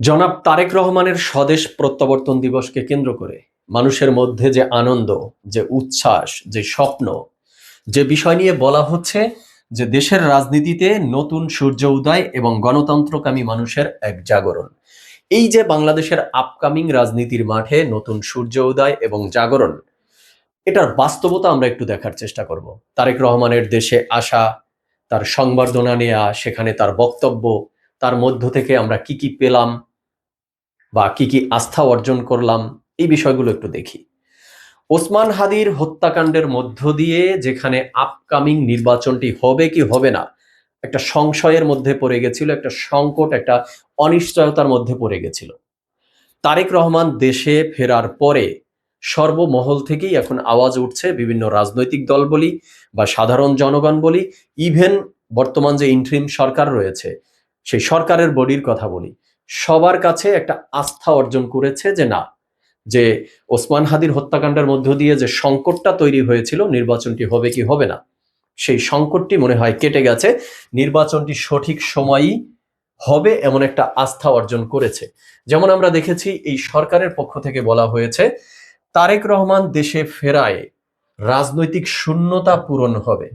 জনাব তারেক রহমানের স্বদেশ প্রত্যাবর্তন দিবসকে কেন্দ্র করে মানুষের মধ্যে যে আনন্দ, যে উচ্ছ্বাস, যে স্বপ্ন, যে বিষয় নিয়ে বলা হচ্ছে যে দেশের রাজনীতিতে নতুন সূর্য উদয় এবং গণতন্ত্রকামী মানুষের এক জাগরণ। এই যে বাংলাদেশের আপকামিং রাজনীতির মাঠে নতুন সূর্য উদয় এবং জাগরণ, এটার বাস্তবতা আমরা একটু দেখার চেষ্টা করব। তারেক রহমানের দেশে আসা, তার সংবর্ধনা নেয়া, সেখানে তার বক্তব্য, তার মধ্য থেকে আমরা কি কি পেলাম বা কি কি আস্থা অর্জন করলাম, এই বিষয়গুলো একটু দেখি। ওসমান হাদির হত্যাকাণ্ডের মধ্য দিয়ে যেখানে আপকামিং নির্বাচনটি হবে কি হবে না একটা সংশয়ের মধ্যে পড়ে গেছিল, একটা সংকট, একটা অনিশ্চয়তার মধ্যে পড়ে গেছিল, তারেক রহমান দেশে ফেরার পরে সর্বমহল থেকেই এখন আওয়াজ উঠছে, বিভিন্ন রাজনৈতিক দল বলি বা সাধারণ জনগণ বলি, ইভেন বর্তমান যে ইন্টারিম সরকার রয়েছে সেই সরকারের বডির কথা বলি, সবার কাছে একটা আস্থা অর্জন করেছে যে না, যে ওসমান হাদির হত্যাকাণ্ডের মধ্য দিয়ে যে সংকটটা তৈরি হয়েছিল নির্বাচনটি হবে কি হবে না, সেই সংকটটি মনে হয় কেটে গেছে। নির্বাচনটি সঠিক সময়ই হবে এমন একটা আস্থা অর্জন করেছে। যেমন আমরা দেখেছি এই সরকারের পক্ষ থেকে বলা হয়েছে তারেক রহমান দেশে ফেরায় রাজনৈতিক শূন্যতা পূরণ হবে।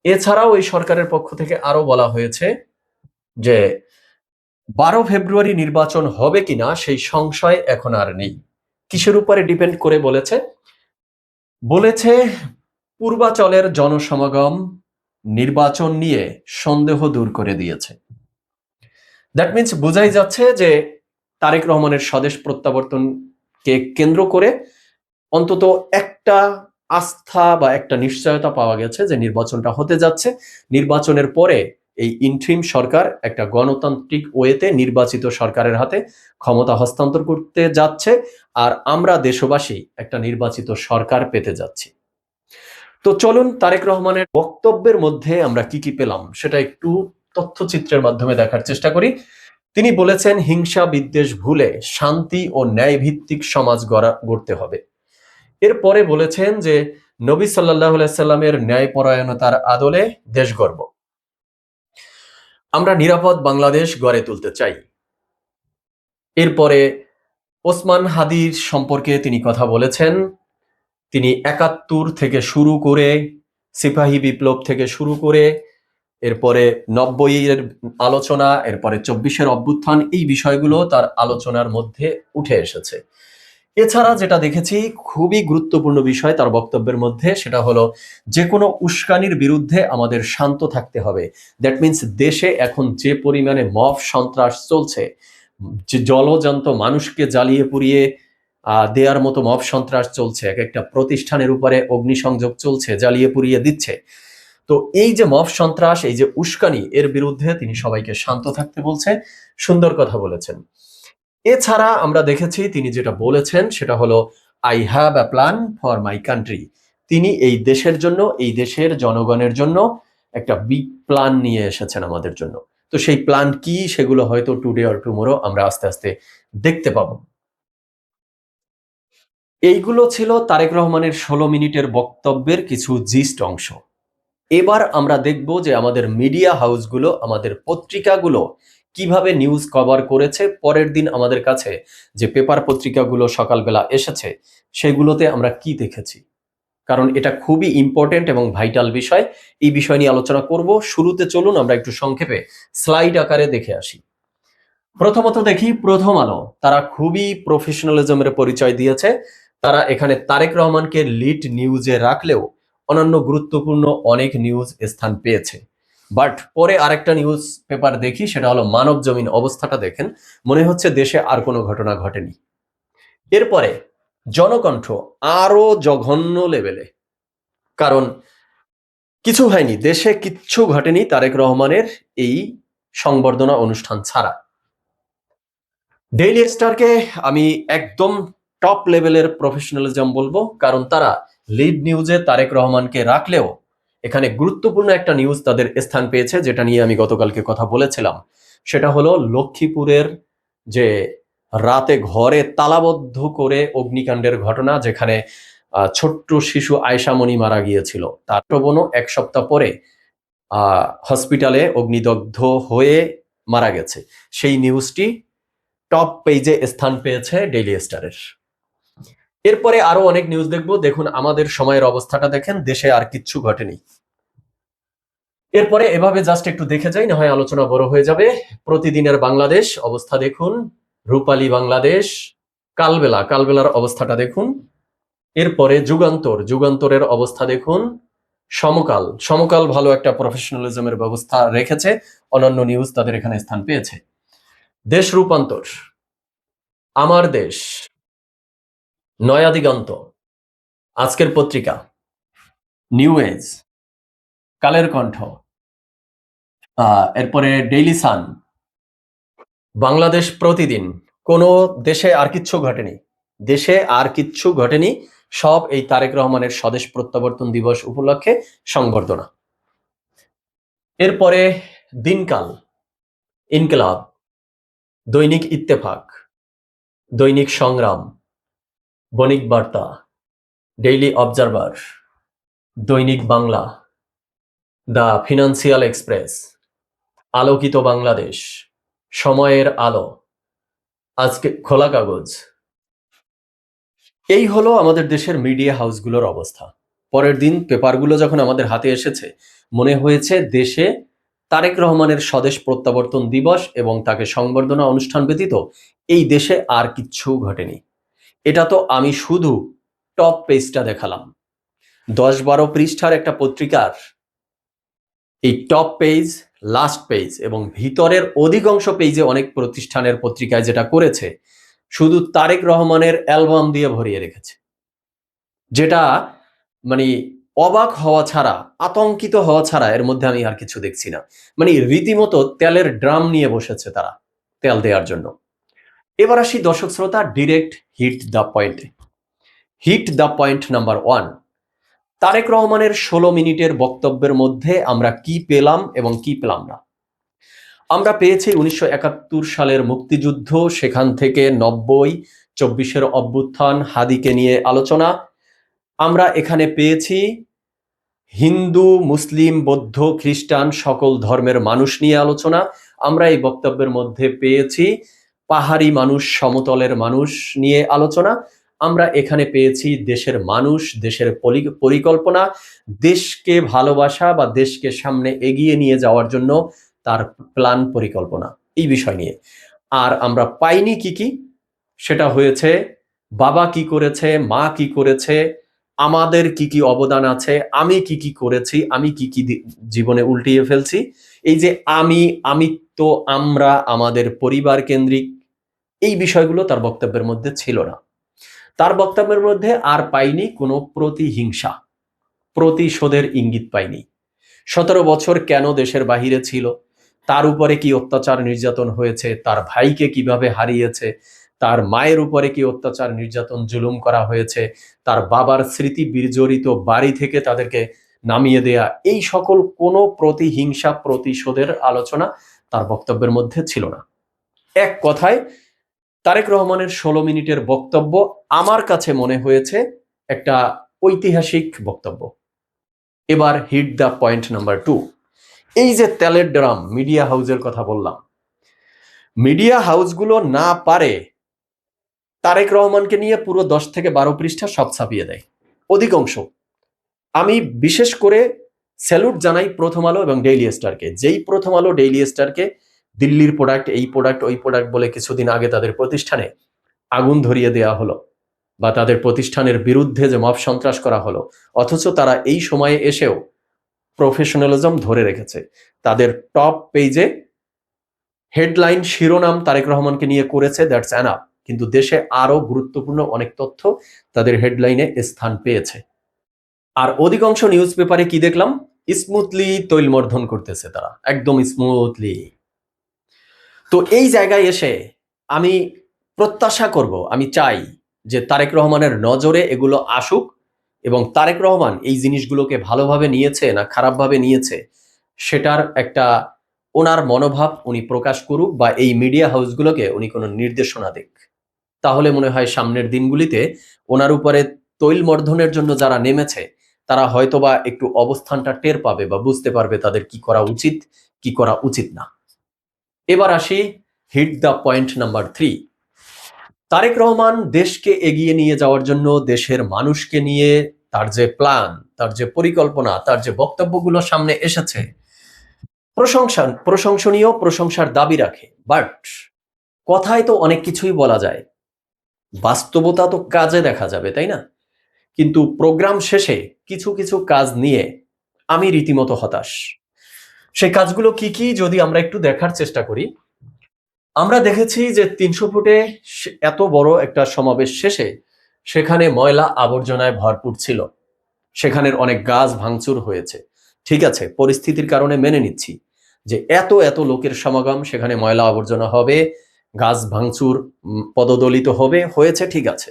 এছাড়াও এই সরকারের পক্ষ থেকে আরো বলা হয়েছে যে 12 ফেব্রুয়ারি নির্বাচন হবে কিনা সেই সংশয় এখন আর নেই। কিসের উপরে ডিপেন্ড করে বলেছে? বলেছে পূর্বাচলের জনসমাগম নির্বাচন নিয়ে সন্দেহ দূর করে দিয়েছে। দ্যাট মিনস বোঝাই যাচ্ছে যে তারেক রহমানের স্বদেশ প্রত্যাবর্তনকে কেন্দ্র করে অন্তত একটা আস্থা বা একটা নিশ্চয়তা পাওয়া গেছে যে নির্বাচনটা হতে যাচ্ছে। নির্বাচনের পরে এই ইন্ট্রিম সরকার একটা গণতান্ত্রিক ওয়েতে নির্বাচিত সরকারের হাতে ক্ষমতা হস্তান্তর করতে যাচ্ছে, আর আমরা দেশবাসী একটা নির্বাচিত সরকার পেতে যাচ্ছি। তো চলুন তারেক রহমানের বক্তব্যের মধ্যে আমরা কি কি পেলাম সেটা একটু তথ্যচিত্রের মাধ্যমে দেখার চেষ্টা করি। তিনি বলেছেন হিংসা বিদ্বেষ ভুলে শান্তি ও ন্যায় ভিত্তিক সমাজ গড়তে হবে। এরপরে বলেছেন যে নবী সাল্লাল্লাহু আলাইহি সাল্লামের ন্যায়পরায়ণতার আদলে দেশ গড়ব, আমরা নিরাপদ বাংলাদেশ গড়ে তুলতে চাই। এরপরে ওসমান হাদির সম্পর্কে তিনি কথা বলেছেন। তিনি ৭১ থেকে শুরু করে, সিপাহী বিপ্লব থেকে শুরু করে, এরপরে ৯০-এর আলোচনা, এরপরে ২৪-এর অভ্যুত্থান, এই বিষয়গুলো তার আলোচনার মধ্যে উঠে এসেছে। এছাড়া যেটা দেখেছি খুবই গুরুত্বপূর্ণ বিষয় তার বক্তব্যের মধ্যে, সেটা হলো যে কোনো উস্কানির বিরুদ্ধে আমাদের শান্ত থাকতে হবে। দ্যাট মিনস দেশে এখন যে পরিমাণে মব সন্ত্রাস চলছে, যে জলজন্ত মানুষকে জ্বালিয়ে পুড়িয়ে দেয়ার মতো মব সন্ত্রাস চলছে, এক একটা প্রতিষ্ঠানের উপরে অগ্নিসংযোগ চলছে, জ্বালিয়ে পুড়িয়ে দিচ্ছে। তো এই যে মব সন্ত্রাস, এই যে উস্কানি, এর বিরুদ্ধে তিনি সবাইকে শান্ত থাকতে বলছে। সুন্দর কথা বলেছেন। এছাড়া আমরা দেখেছি তিনি যেটা বলেছেন সেটা হলো I have a plan for my country. তিনি এই দেশের জন্য, এই দেশের জনগণের জন্য একটা বিগ প্ল্যান নিয়ে এসেছেন আমাদের জন্য। তো সেই প্ল্যান কি সেগুলো হয়তো টুডে অর টুমোরো আমরা আস্তে আস্তে দেখতে পাবো। এইগুলো ছিল তারেক রহমানের ১৬ মিনিটের বক্তব্যের কিছু জিস্ট অংশ। এবার আমরা দেখব যে আমাদের মিডিয়া হাউসগুলো, আমাদের পত্রিকাগুলো কিভাবে নিউজ কভার করেছে। পরের দিন আমাদের কাছে যে পেপার পত্রিকাগুলো সকালবেলা এসেছে সেগুলোতে আমরা কি দেখেছি, কারণ এটা খুবই ইম্পর্টেন্ট এবং ভাইটাল বিষয়। এই বিষয় নিয়ে আলোচনা করব। শুরুতে চলুন আমরা একটু সংক্ষেপে স্লাইড আকারে দেখে আসি। প্রথমত দেখি প্রথম আলো, তারা খুবই প্রফেশনালিজমের পরিচয় দিয়েছে। তারা এখানে তারেক রহমানকে লিড নিউজে রাখলেও অন্যান্য গুরুত্বপূর্ণ অনেক নিউজ স্থান পেয়েছে। বাট পরে আরেকটা নিউজ পেপার দেখি, সেটা হলো মানব জমিন। অবস্থাটা দেখেন, মনে হচ্ছে দেশে আর কোনো ঘটনা ঘটেনি। এরপরে জনকণ্ঠ আরো জঘন্য লেভেলে, কারণ কিছু হয়নি, দেশে কিচ্ছু ঘটেনি তারেক রহমানের এই সংবর্ধনা অনুষ্ঠান ছাড়া। ডেইলি স্টারকে আমি একদম টপ লেভেলের প্রফেশনালিজম বলবো, কারণ তারা লিড নিউজে তারেক রহমানকে রাখলেও এখানে গুরুত্বপূর্ণ একটা নিউজ তাদের স্থান পেয়েছে, যেটা নিয়ে আমি গতকালকে কথা বলেছিলাম। সেটা হলো লক্ষ্মীপুরের যে রাতে ঘরে তালাবদ্ধ করে অগ্নিকাণ্ডের ঘটনা, যেখানে ছোট্ট শিশু আয়েশা মনি মারা গিয়েছিল। তার বোনও ১ সপ্তাহ পরে হসপিটালে অগ্নিদগ্ধ হয়ে মারা গেছে। সেই নিউজটি টপ পেজে স্থান পেয়েছে ডেইলি স্টারের। এরপরে আরো অনেক নিউজ দেখবো। দেখুন আমাদের সময়ের অবস্থাটা দেখেন, দেশে আর কিচ্ছু ঘটেনি। এরপরে এভাবে জাস্ট একটু দেখে যাই, না হয় আলোচনা বড় হয়ে যাবে। প্রতিদিনের বাংলাদেশ অবস্থা দেখুন, রূপালী বাংলাদেশ, কালবেলার অবস্থাটা দেখুন। এরপরে যুগান্তরের অবস্থা দেখুন। সমকাল ভালো একটা প্রফেশনালিজমের ব্যবস্থা রেখেছে, অন্যান্য নিউজ তাদের এখানে স্থান পেয়েছে। দেশ রূপান্তর, আমার দেশ, নয়া দিগন্ত, আজকের পত্রিকা, নিউ এজ, কালের কণ্ঠ, এরপরে ডেইলি সান, বাংলাদেশ প্রতিদিন। কোনো দেশে আর কিচ্ছু ঘটেনি, দেশে আর কিচ্ছু ঘটেনি, সব এই তারেক রহমানের স্বদেশ প্রত্যাবর্তন দিবস উপলক্ষে সংবর্ধনা। এরপরে দিনকাল, ইনকিলাব, দৈনিক ইত্তেফাক, দৈনিক সংগ্রাম, বণিক বার্তা, ডেইলি অবজারভার, দৈনিক বাংলা, দ্য ফিনান্সিয়াল এক্সপ্রেস, আলোকিত বাংলাদেশ, সময়ের আলো, আজকে খোলা কাগজ। এই হলো আমাদের দেশের মিডিয়া হাউসগুলোর অবস্থা। পরের দিন পেপারগুলো যখন আমাদের হাতে এসেছে, মনে হয়েছে দেশে তারেক রহমানের স্বদেশ প্রত্যাবর্তন দিবস এবং তাকে সংবর্ধনা অনুষ্ঠান ব্যতীত এই দেশে আর কিচ্ছু ঘটেনি। এটা তো আমি শুধু টপ পেজটা দেখালাম। 10-12 পৃষ্ঠার একটা পত্রিকার এই টপ পেজ, লাস্ট পেজ এবং ভিতরের অধিকাংশ পেজে অনেক প্রতিষ্ঠানের পত্রিকায় যেটা করেছে, শুধু তারেক রহমানের অ্যালবাম দিয়ে ভরিয়ে রেখেছে, যেটা মানে অবাক হওয়া ছাড়া, আতঙ্কিত হওয়া ছাড়া এর মধ্যে আমি আর কিছু দেখছি না। মানে রীতিমতো তেলের ড্রাম নিয়ে বসেছে তারা তেল দেওয়ার জন্য। এবার আসি দর্শক শ্রোতা, ডিরেক্ট হিট দ্য পয়েন্টে। Hit the point number 1, Tarique রহমানের 16 মিনিটের বক্তব্যের মধ্যে আমরা কি পেলাম এবং কি পেলাম না। আমরা পেয়েছি 1971 সালের মুক্তিযুদ্ধ, সেখান থেকে 90, 24-এর অভ্যুত্থান, হাদিকে নিয়ে আলোচনা। আমরা এখানে পেয়েছি হিন্দু, মুসলিম, বৌদ্ধ, খ্রিস্টান সকল ধর্মের মানুষ নিয়ে আলোচনা। আমরা এই বক্তব্যের মধ্যে পেয়েছি পাহাড়ি মানুষ, সমতলের মানুষ নিয়ে আলোচনা। আমরা এখানে পেয়েছি দেশের মানুষ, দেশের পরিকল্পনা, দেশকে ভালোবাসা বা দেশকে সামনে এগিয়ে নিয়ে যাওয়ার জন্য তার প্ল্যান, পরিকল্পনা, এই বিষয় নিয়ে। আর আমরা পাইনি কি, সেটা হয়েছে বাবা কি করেছে, মা কি করেছে, আমাদের কি অবদান আছে, আমি কি করেছি, আমি কি জীবনে উল্টিয়ে ফেলছি। এই যে আমিত্ব, আমরা, আমাদের পরিবার কেন্দ্রিক, এই বিষয়গুলো তার বক্তব্যের মধ্যে ছিল না। তার বক্তব্যের মধ্যে আর পাইনি কোনো প্রতিহিংসা, প্রতিশোধের ইঙ্গিত পাইনি। 17 বছর কেন দেশের বাহিরে ছিল, তার উপরে কি অত্যাচার নির্যাতন হয়েছে, তার ভাইকে কিভাবে হারিয়েছে, তার মায়ের উপরে কি অত্যাচার নির্যাতন জুলুম করা হয়েছে, তার বাবার স্মৃতি বিজড়িত বাড়ি থেকে তাদেরকে নামিয়ে দেয়া, এই সকল কোনো প্রতিহিংসা, প্রতিশোধের আলোচনা তার বক্তব্যের মধ্যে ছিল না। এক কথায় তারেক রহমানের 16 মিনিটের বক্তব্য আমার কাছে মনে হয়েছে একটা ঐতিহাসিক বক্তব্য। এবার হিট দ্য পয়েন্ট নাম্বার 2, এই যে তেলের ড্রাম মিডিয়া হাউসের কথা বললাম, মিডিয়া হাউসগুলো না পারে তারেক রহমানকে নিয়ে পুরো 10 থেকে 12 পৃষ্ঠা সব ছাপিয়ে দেয়, অধিকাংশ। আমি বিশেষ করে স্যালুট জানাই প্রথম আলো এবং ডেইলি স্টারকে। যেই প্রথম আলো ডেইলি স্টারকে দিল্লির প্রোডাক্ট, এই প্রোডাক্ট, ওই প্রোডাক্ট বলে কিছুদিন আগে তাদের প্রতিষ্ঠানে আগুন ধরিয়ে দেওয়া হলো বা তাদের প্রতিষ্ঠানের বিরুদ্ধে যে মব সন্ত্রাস করা হলো, অথচ তারা এই সময়ে এসেও প্রফেশনালিজম ধরে রেখেছে। তাদের টপ পেজে হেডলাইন, শিরোনাম তারেক রহমানকে নিয়ে করেছে, দ্যাটস এনাফ। কিন্তু দেশে আরো গুরুত্বপূর্ণ অনেক তথ্য তাদের হেডলাইনে স্থান পেয়েছে। আর অধিকাংশ নিউজ পেপারে কি দেখলাম, স্মুথলি তৈলমর্ধন করতেছে তারা, একদম স্মুথলি। তো এই জায়গায় এসে আমি প্রত্যাশা করব, আমি চাই যে তারেক রহমানের নজরে এগুলো আসুক এবং তারেক রহমান এই জিনিসগুলোকে ভালোভাবে নিয়েছে না খারাপভাবে নিয়েছে সেটার একটা ওনার মনোভাব উনি প্রকাশ করুক, বা এই মিডিয়া হাউসগুলোকে উনি কোনো নির্দেশনা দিক। তাহলে মনে হয় সামনের দিনগুলিতে ওনার উপরে তৈলমর্ধনের জন্য যারা নেমেছে তারা হয়তোবা একটু অবস্থানটা টের পাবে বা বুঝতে পারবে তাদের কি করা উচিত, কি করা উচিত না। এবার আসি hit the point number 3। Tarique Rahman দেশকে এগিয়ে নিয়ে যাওয়ার জন্য দেশের মানুষকে নিয়ে তার যে প্ল্যান, তার যে পরিকল্পনা, তার যে বক্তব্যগুলো সামনে এসেছে, প্রশংসনীয়, প্রশংসার দাবি রাখে। বাট কথায় তো অনেক কিছুই বলা যায়, বাস্তবতা তো কাজে দেখা যাবে, তাই না? কিন্তু প্রোগ্রাম শেষে কিছু কিছু কাজ নিয়ে আমি রীতিমতো হতাশ। সেই কাজগুলো কি কি যদি আমরা একটু দেখার চেষ্টা করি। আমরা দেখেছি যে 300 ফুটে এত বড় একটা সমাবেশ শেষে সেখানে ময়লা আবর্জনায় ভরপুর ছিল, সেখানের অনেক গাছ ভাঙচুর হয়েছে। ঠিক আছে, পরিস্থিতির কারণে মেনে নিচ্ছি যে এত এত লোকের সমাগম, সেখানে ময়লা আবর্জনা হবে, গাছ ভাঙচুর, পদদলিত হবে, হয়েছে, ঠিক আছে।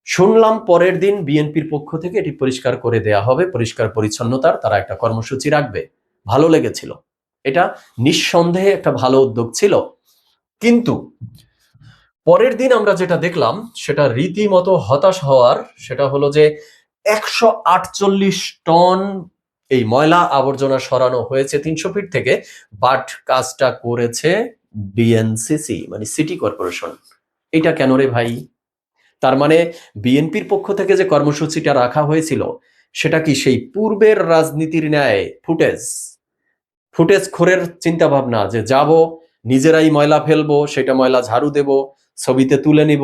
শুনলাম পরের দিন বিএনপির পক্ষ থেকে এটি পরিষ্কার করে দেয়া হবে, পরিষ্কার পরিচ্ছন্নতার তারা একটা কর্মসূচি রাখবে। ভালো লেগেছিল, এটা নিঃসন্দেহে একটা ভালো উদ্যোগ ছিল। কিন্তু পরের দিন আমরা যেটা দেখলাম সেটা রীতিমতো হতাশ হওয়ার। সেটা হলো যে 148 টন এই ময়লা আবর্জনা সরানো হয়েছে 300 ফিট থেকে, বাট কাজটা করেছে বিএনসিসি, মানে সিটি কর্পোরেশন। এটা কেন রে ভাই? তার মানে বিএনপির পক্ষ থেকে যে কর্মসূচিটা রাখা হয়েছিল সেটা কি সেই পূর্বের রাজনীতির ন্যায় ফুটেজ খোরের চিন্তা ভাবনা, যে যাব নিজেরাই ময়লা ফেলবো, সেটা ময়লা ঝাড়ু দেব, ছবিতে তুলে নিব,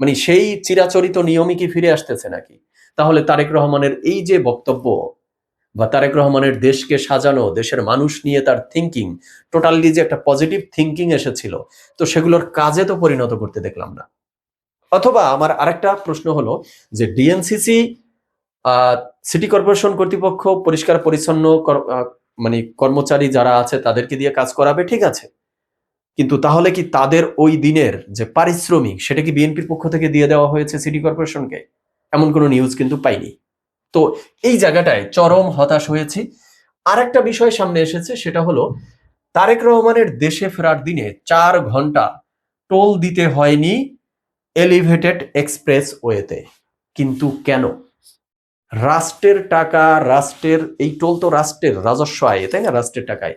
মানে সেই চিরাচরিত নিয়মই কি ফিরে আসতেছে নাকি? তাহলে তারেক রহমানের এই যে বক্তব্য, বা তারেক রহমানের দেশকে সাজানো, দেশের মানুষ নিয়ে তার থিঙ্কিং, টোটালি যে একটা পজিটিভ থিঙ্কিং এসেছিল, তো সেগুলোর কাজে তো পরিণত করতে দেখলাম না। অথবা আমার আরেকটা প্রশ্ন হলো যে ডিএনসিসি সিটি কর্পোরেশন কর্তৃপক্ষ পরিষ্কার পরিচ্ছন্ন মানে কর্মচারী যারা আছে তাদেরকে দিয়ে কাজ করাবে, ঠিক আছে, কিন্তু তাহলে কি তাদের ওই দিনের যে পারিশ্রমিক সেটা কি বিএনপির পক্ষ থেকে দিয়ে দেওয়া হয়েছে সিটি কর্পোরেশনকে? এমন কোনো নিউজ কিন্তু পাইনি। তো এই জায়গাটায় চরম হতাশ হয়েছি। আরেকটা বিষয় সামনে এসেছে, সেটা হলো তারেক রহমানের দেশে ফেরার দিনে 4 ঘন্টা টোল দিতে হয়নি এলিভেটেড এক্সপ্রেস ওয়েতে। কিন্তু কেন? রাষ্ট্রের টাকা, রাষ্ট্রের এই টোল তো রাষ্ট্রের রাজস্ব আয়, তাই না? রাষ্ট্রের টাকায়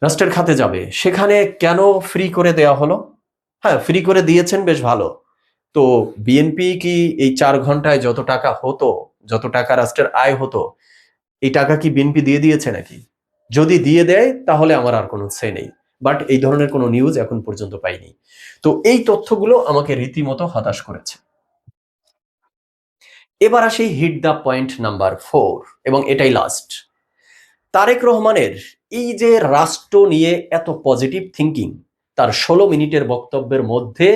রাষ্ট্রের খাতে যাবে, সেখানে কেন ফ্রি করে দেওয়া হলো? হ্যাঁ, ফ্রি করে দিয়েছেন, বেশ ভালো। তো বিএনপি কি এই 4 ঘন্টায় যত টাকা হতো, যত টাকা রাষ্ট্রের আয় হতো, এই টাকা কি বিএনপি দিয়ে দিয়েছে নাকি? যদি দিয়ে দেয় তাহলে আমার আর কোনো সে নেই, বাট এই ধরনের কোনো নিউজ এখন পর্যন্ত পাইনি। তো এই তথ্যগুলো আমাকে রীতিমতো হতাশ করেছে। এবার আসি হিট দ্য পয়েন্ট নাম্বার 4, এবং এটাই লাস্ট। তারেক রহমানের এই যে রাষ্ট্র নিয়ে এত পজিটিভ থিঙ্কিং, তার 16 মিনিটের বক্তব্যের মধ্যে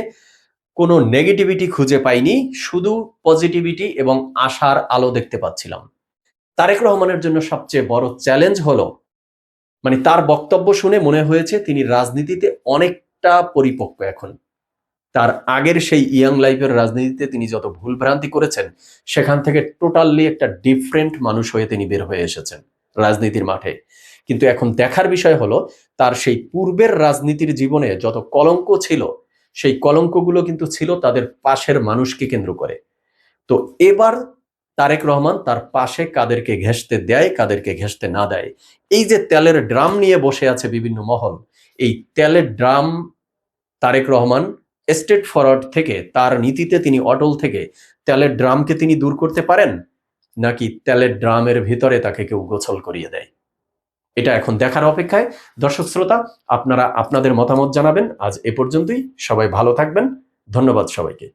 কোনো নেগেটিভিটি খুঁজে পাইনি, শুধু পজিটিভিটি এবং আশার আলো দেখতে পাচ্ছিলাম। তারেক রহমানের জন্য সবচেয়ে বড় চ্যালেঞ্জ হলো, মানে তার বক্তব্য শুনে মনে হয়েছে তিনি রাজনীতিতে অনেকটা পরিপক্ক এখন। তার আগের সেই ইয়াং লাইফের রাজনীতিতে তিনি যত ভুলভ্রান্তি করেছেন, সেখান থেকে টোটালি একটা ডিফারেন্ট মানুষ হয়ে তিনি বের হয়ে এসেছেন রাজনীতির মাঠে। কিন্তু এখন দেখার বিষয় হলো তার সেই পূর্বের রাজনীতির জীবনে যত কলঙ্ক ছিল, সেই কলঙ্কগুলো কিন্তু ছিল তাদের পাশের মানুষকে কেন্দ্র করে। তো এবার তারেক রহমান তার পাশে কাদেরকে ঘেঁষতে দেয়, কাদেরকে ঘেঁষতে না দেয়, এই যে তেলের ড্রাম নিয়ে বসে আছে বিভিন্ন মহল, এই তেলের drum Tarique Rahman straightforward থেকে, তার নীতিতে তিনি অটল থেকে তেলের ড্রামকে তিনি দূর করতে পারেন, নাকি তেলের ড্রামের ভিতরে তাকে কেউ গোছল করিয়ে দেয়? এটা এখন দেখার অপেক্ষায়। দর্শক শ্রোতা, আপনারা আপনাদের মতামত জানাবেন। আজ এ পর্যন্তই, সবাই ভালো থাকবেন। ধন্যবাদ সবাইকে।